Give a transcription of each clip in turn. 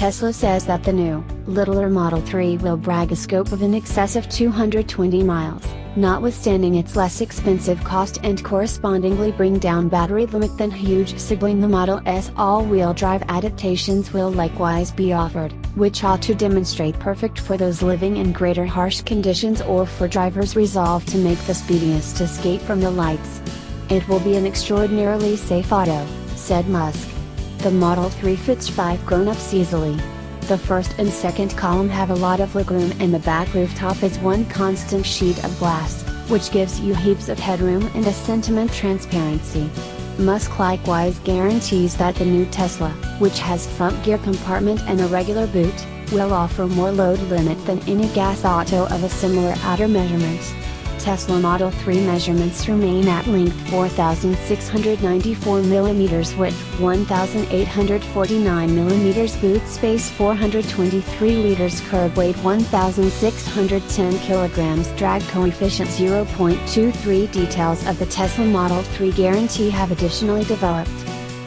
Tesla says that the new, littler Model 3 will brag a scope of in excess of 220 miles, notwithstanding its less expensive cost and correspondingly bring down battery limit than huge sibling. The Model S all-wheel drive adaptations will likewise be offered, which ought to demonstrate perfect for those living in greater harsh conditions or for drivers resolved to make the speediest escape from the lights. It will be an extraordinarily safe auto, said Musk. The Model 3 fits 5 grown-ups easily. The first and second column have a lot of legroom and the back rooftop is one constant sheet of glass, which gives you heaps of headroom and a sentiment transparency. Musk likewise guarantees that the new Tesla, which has front gear compartment and a regular boot, will offer more load limit than any gas auto of a similar outer measurement. Tesla Model 3 measurements remain at length 4,694 mm, width 1,849 mm, boot space 423 liters, Kerbweight 1,610 kg, drag coefficient 0.23. Details of the Tesla Model 3 guarantee have additionally developed.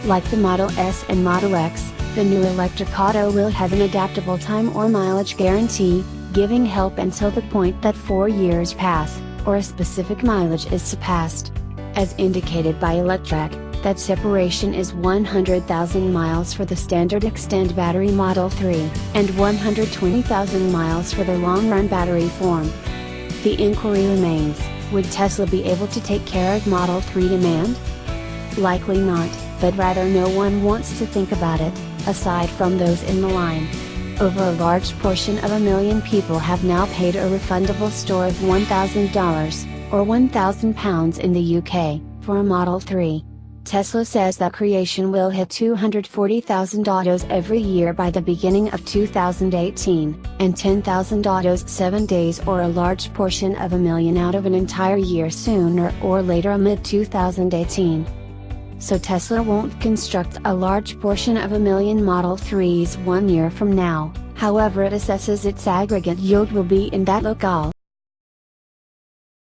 Like the Model S and Model X, the new Electrek auto will have an adaptable time or mileage guarantee, giving help until the point that 4 years pass, or a specific mileage is surpassed. As indicated by Electrek, that separation is 100,000 miles for the standard extend battery Model 3, and 120,000 miles for the long-run battery form. The inquiry remains, would Tesla be able to take care of Model 3 demand? Likely not, but rather no one wants to think about it, aside from those in the line. Over a large portion of 1 million people have now paid a refundable store of $1,000, or £1,000 in the UK, for a Model 3. Tesla says that creation will hit 240,000 autos every year by the beginning of 2018, and 10,000 autos 7 days or a large portion of 1 million out of an entire year sooner or later mid-2018. So Tesla won't construct a large portion of 1 million Model 3s 1 year from now, however it assesses its aggregate yield will be in that locale.